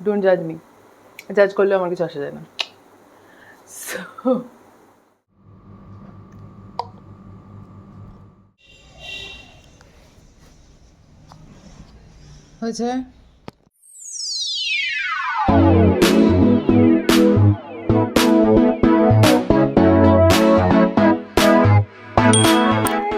Don't জাজ me, জাজ করলে আমার কিছু আসে যায় না। সো হয়েছে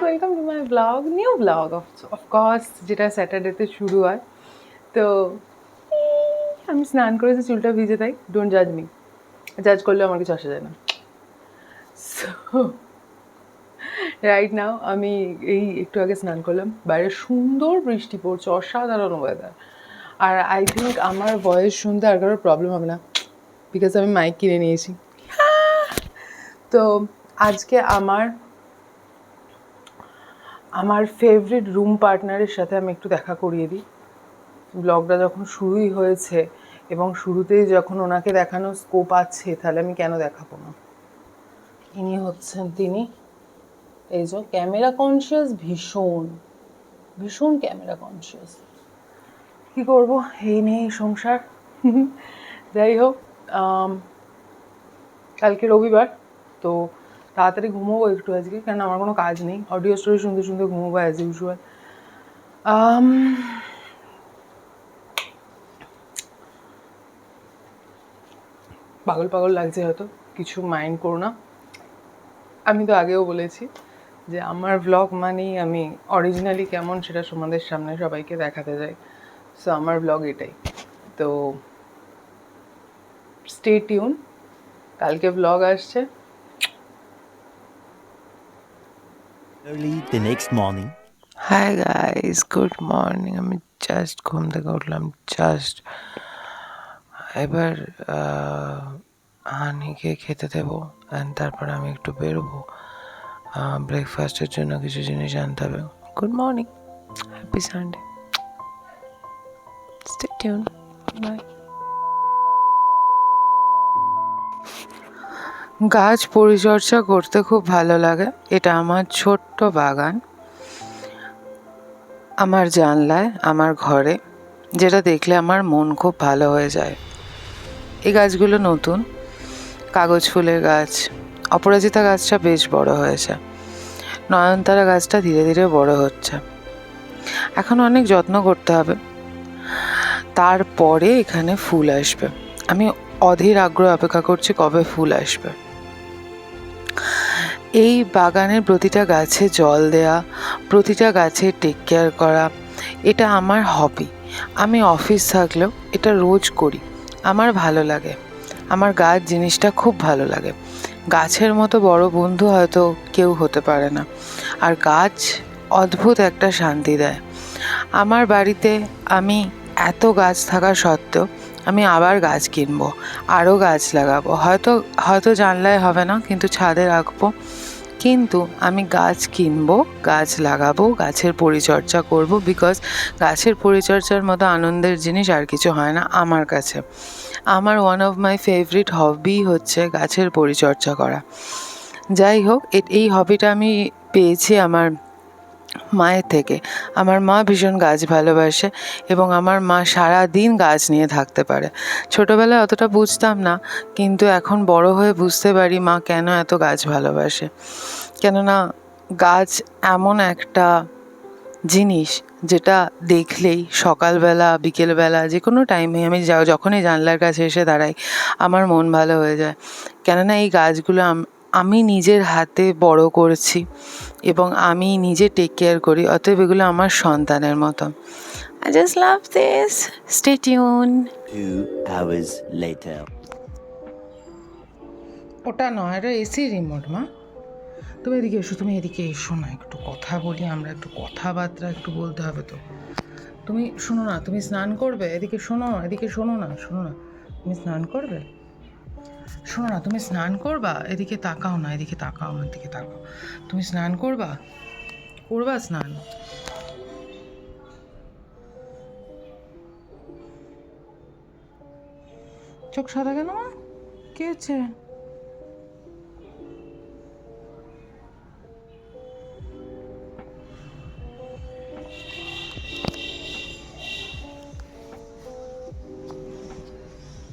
welcome to my blog, new blog of course, যেটা স্যাটারডেতে শুরু হয়। তো আমি স্নান করেছি, চুলটা ভিজে, তাই ডোন্ট জাজ মি, জাজ করলে আমার কিছু আসে যায় না। সো রাইট নাও আমি এই একটু আগে স্নান করলাম, বাইরে সুন্দর বৃষ্টি পড়ছে, অসাধারণ ওয়েদার। আর আই থিঙ্ক আমার ভয়েস শুনতে আর কারোর প্রবলেম হবে না, বিকজ আমি মাইক কিনে নিয়েছি। তো আজকে আমার ফেভারিট রুম পার্টনারের সাথে আমি একটু দেখা করিয়ে দিই। ব্লগটা যখন শুরুই হয়েছে এবং শুরুতেই যখন ওনাকে দেখানোর স্কোপ আছে, তাহলে আমি কেন দেখাবো না। ইনি হচ্ছেন তিনি, এই যে ক্যামেরা কনসিয়াস, ভীষণ ভীষণ ক্যামেরা কনসিয়াস। কী করবো, এই নিয়েই সংসার। যাই হোক, কালকে রবিবার, তো তাড়াতাড়ি ঘুমোবো একটু আজকে, কারণ আমার কোনো কাজ নেই। অডিও স্টোরি শুনতে শুনতে ঘুমোবো অ্যাজ ইউজুয়াল। পাগল পাগল লাগছে হয়তো, কিছু মাইন্ড করো না। আমি তো আগেও বলেছি যে আমার ব্লগ মানেই আমি অরিজিনালি কেমন সেটা তোমাদের সামনে সবাইকে দেখাতে যাই। সো আমার ব্লগ এটাই। তো স্টে টিউন, কালকে ব্লগ আসছে। Early the next morning. Hi guys, good morning. আমি জাস্ট ঘুম থেকে উঠলাম, জাস্ট এবার হানিকে খেতে দেবো, অ্যান্ড তারপরে আমি একটু বেরোবো, ব্রেকফাস্টের জন্য কিছু জিনিস আনতে হবে। Good morning, happy Sunday, stay tune, bye. গাছ পরিচর্যা করতে খুব ভালো লাগে। এটা আমার ছোট্ট বাগান, আমার জানলায়, আমার ঘরে, যেটা দেখলে আমার মন খুব ভালো হয়ে যায়। এই গাছগুলো নতুন, কাগজ ফুলের গাছ। অপরাজিতা গাছটা বেশ বড় হয়েছে, নয়নতারা গাছটা ধীরে ধীরে বড় হচ্ছে। এখন অনেক যত্ন করতে হবে, তারপরে এখানে ফুল আসবে। আমি অধীর আগ্রহে অপেক্ষা করছি কবে ফুল আসবে। এই বাগানের প্রতিটা গাছে জল দেয়া, প্রতিটা গাছে টেক কেয়ার করা, এটা আমার হবি। আমি অফিস থাকলেও এটা রোজ করি, আমার ভালো লাগে। আমার গাছ জিনিসটা খুব ভালো লাগে। গাছের মতো বড় বন্ধু হয়তো কেউ হতে পারে না, আর গাছ অদ্ভুত একটা শান্তি দেয়। আমার বাড়িতে আমি এত গাছ থাকা সত্ত্বেও আমি আবার গাছ কিনবো, আরও গাছ লাগাবো। হয়তো হয়তো জানলায় হবে না, কিন্তু ছাদে রাখবো। কিন্তু আমি গাছ কিনবো, গাছ লাগাবো, গাছের পরিচর্যা করব, বিকজ গাছের পরিচর্যার মতো আনন্দের জিনিস আর কিছু হয় না আমার কাছে। আমার one of my favourite hobby হচ্ছে গাছের পরিচর্যা করা। যাই হোক, এই হবিটা আমি পেয়েছি আমার মায়ের থেকে। আমার মা ভীষণ গাছ ভালোবাসে এবং আমার মা সারা দিন গাছ নিয়ে থাকতে পারে। ছোটোবেলায় অতটা বুঝতাম না, কিন্তু এখন বড় হয়ে বুঝতে পারি মা কেন এত গাছ ভালোবাসে। কেননা গাছ এমন একটা জিনিস যেটা দেখলেই সকালবেলা, বিকেলবেলা, যে কোনো টাইমে আমি যখনই জানলার কাছে এসে দাঁড়াই, আমার মন ভালো হয়ে যায়। কেননা এই গাছগুলো আমি নিজের হাতে বড় করছি এবং আমি নিজে টেক কেয়ার করি, অতএব এগুলো আমার সন্তানের মতো। I just love this. Stay tune. 2 hours later. ওটা নয়, এটা এসি রিমোট। মা, তুমি এদিকে এসো, তুমি এদিকে এসো না, একটু কথা বলি আমরা, একটু কথাবার্তা একটু বলতে হবে তো। তুমি শোনো না, তুমি স্নান করবে, এদিকে শোনো, এদিকে শোনো না, শোনো না, তুমি স্নান করবে, শোনো না, তুমি স্নান করবা, এদিকে তাকাও না, এদিকে তাকাও, আমার দিকে তাকাও। তুমি স্নান করবা, করবা স্নান? চোখ সাদা কেন মা, কি হচ্ছে?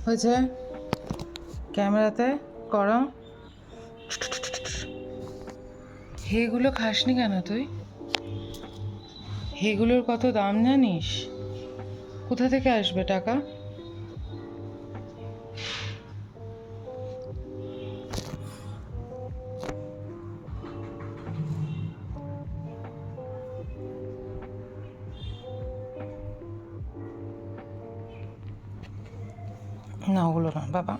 হয়েছে ক্যামেরাতে করো। হেগুলো খাসনি কেন তুই? হেগুলোর কত দাম জানিস? কোথা থেকে আসবে টাকা? না, ওগুলো না বাবা।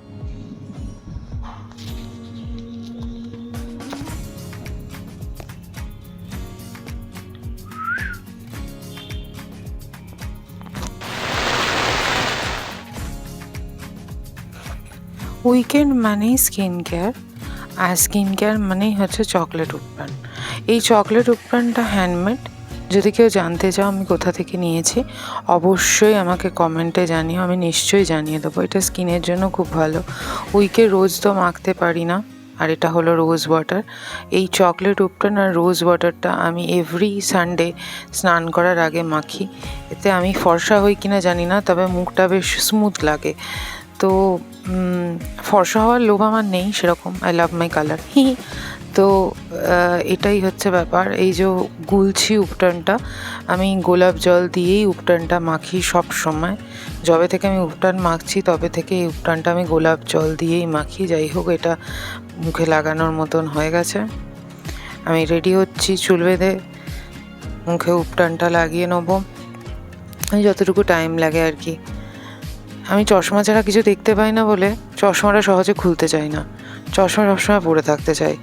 উইকেন্ড মানেই স্কিন কেয়ার, আর স্কিন কেয়ার মানেই হচ্ছে চকলেট উপপ্রাণ। এই চকলেট উপপ্রাণটা হ্যান্ডমেড। যদি কেউ জানতে চাও আমি কোথা থেকে নিয়েছি, অবশ্যই আমাকে কমেন্টে জানিও, আমি নিশ্চয়ই জানিয়ে দেবো। এটা স্কিনের জন্য খুব ভালো। উইকে রোজ তো মাখতে পারি না, আর এটা হলো রোজ ওয়াটার। এই চকলেট উপপ্রাণ আর রোজ ওয়াটারটা আমি এভরি সানডে স্নান করার আগে মাখি। এতে আমি ফর্সা হই কিনা জানি না, তবে মুখটা বেশ স্মুথ লাগে। তো ফর্সা হওয়ার লোভ আমার নেই সেরকম, আই লাভ মাই কালার। তো এটাই হচ্ছে ব্যাপার। এই যে গুলছি উপটানটা, আমি গোলাপ জল দিয়েই উপটানটা মাখি সব সময়। যবে থেকে আমি উপটান মাখছি তবে থেকে এই উপটানটা আমি গোলাপ জল দিয়েই মাখি। যাই হোক, এটা মুখে লাগানোর মতন হয়ে গেছে। আমি রেডি হচ্ছি, চুল বেঁধে মুখে উপটানটা লাগিয়ে নেবো। আমি যতটুকু টাইম লাগে আর কি। আমি চশমা ছাড়া কিছু দেখতে পাই না বলে চশমাটা সহজে খুলতে চাই না, চশমা সবসময় পরে থাকতে চাই।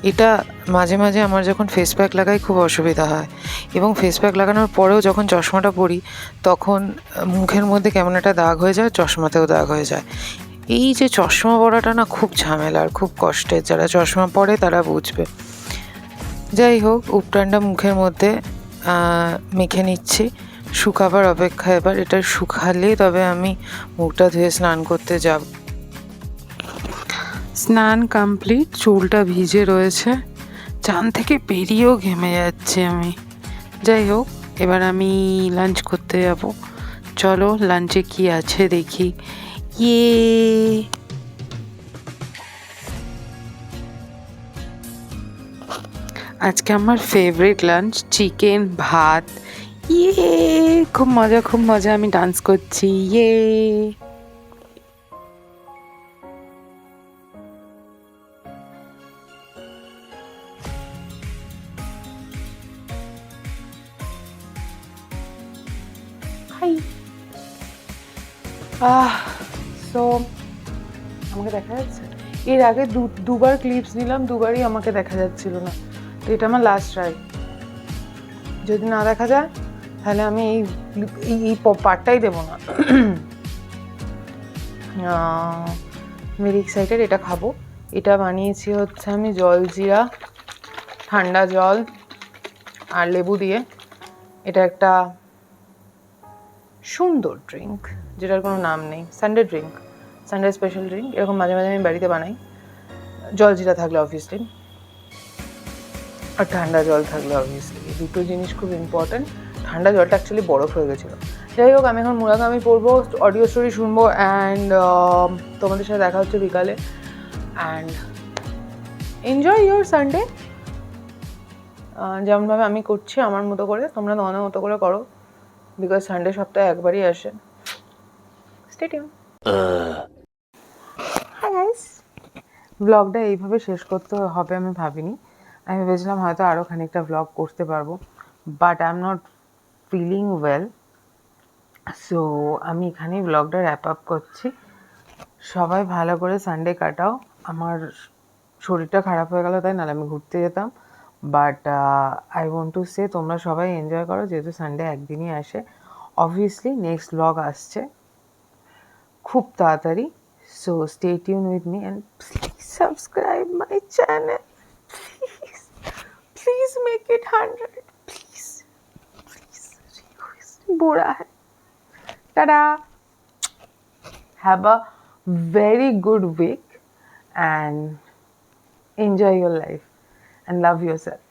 এটা মাঝে মাঝে আমার যখন ফেস প্যাক লাগাই খুব অসুবিধা হয়, এবং ফেস প্যাক লাগানোর পরেও যখন চশমাটা পরি তখন মুখের মধ্যে কেমন একটা দাগ হয়ে যায়, চশমাতেও দাগ হয়ে যায়। এই যে চশমা পরাটা না খুব ঝামেলার, খুব কষ্টের। যারা চশমা পরে তারা বুঝবে। যাই হোক, উপটানটা মুখের মধ্যে মেখে নিচ্ছি, শুকাবার অপেক্ষা। এবার এটা শুকালে তবে আমি মুখটা ধুয়ে স্নান করতে যাব। স্নান কমপ্লিট, চুলটা ভিজে রয়েছে, চান থেকে বেরিয়েও ঘেমে যাচ্ছি আমি। যাই হোক, এবার আমি লাঞ্চ করতে যাব। চলো লাঞ্চে কি আছে দেখি। আজকে আমার ফেভারিট লাঞ্চ চিকেন ভাত। খুব মজা, খুব মজা। আমি ডান্স করছি। হাই। সো আমাকে দেখা যাচ্ছে? এর আগে দুবার ক্লিপস নিলাম, দুবারই আমাকে দেখা যাচ্ছিল না। তো এটা আমার লাস্ট ট্রাই। যদি না দেখা যায় তাহলে আমি এই পার্টটাই দেবো না। Very excited. এটা খাবো। এটা বানিয়েছি হচ্ছে আমি জলজিরা, ঠান্ডা জল আর লেবু দিয়ে। এটা একটা সুন্দর ড্রিঙ্ক যেটার কোনো নাম নেই। Sunday drink, Sunday special drink. এরকম মাঝে মাঝে আমি বাড়িতে বানাই। জলজিরা থাকলে অবভিয়াসলি, আর ঠান্ডা জল থাকলে অবভিয়াসলি। এই দুটো জিনিস খুব ইম্পর্ট্যান্ট। ঠান্ডা জলটা অ্যাকচুয়ালি বরফ হয়ে গেছিলো। যাই হোক, আমি এখন মুরাগামি পড়বো, অডিও স্টোরি শুনবো, অ্যান্ড তোমাদের সাথে দেখা হচ্ছে বিকালে। And enjoy your Sunday. যেমনভাবে আমি করছি আমার মতো করে, তোমরা তোমাদের মতো করে করো, বিকজ সানডে সপ্তাহে একবারই আসে। Stay tune. Hi guys. ব্লগটা এইভাবে শেষ করতে হবে আমি ভাবিনি। আমি ভেবেছিলাম হয়তো আরও খানিকটা ব্লগ করতে পারবো, but I am not feeling well. So আমি এখানেই ব্লগটা র্যাপ আপ করছি। সবাই ভালো করে সানডে কাটাও। আমার শরীরটা খারাপ হয়ে গেল তাই, নাহলে আমি ঘুরতে যেতাম। But I want to say তোমরা সবাই এনজয় করো, যেহেতু সানডে একদিনই আসে। অবভিয়াসলি নেক্সট ব্লগ আসছে খুব তাড়াতাড়ি। So stay tune with me and please subscribe my channel. Please make it 100, please please. बुरा है। tada, have a very good week and enjoy your life and love yourself.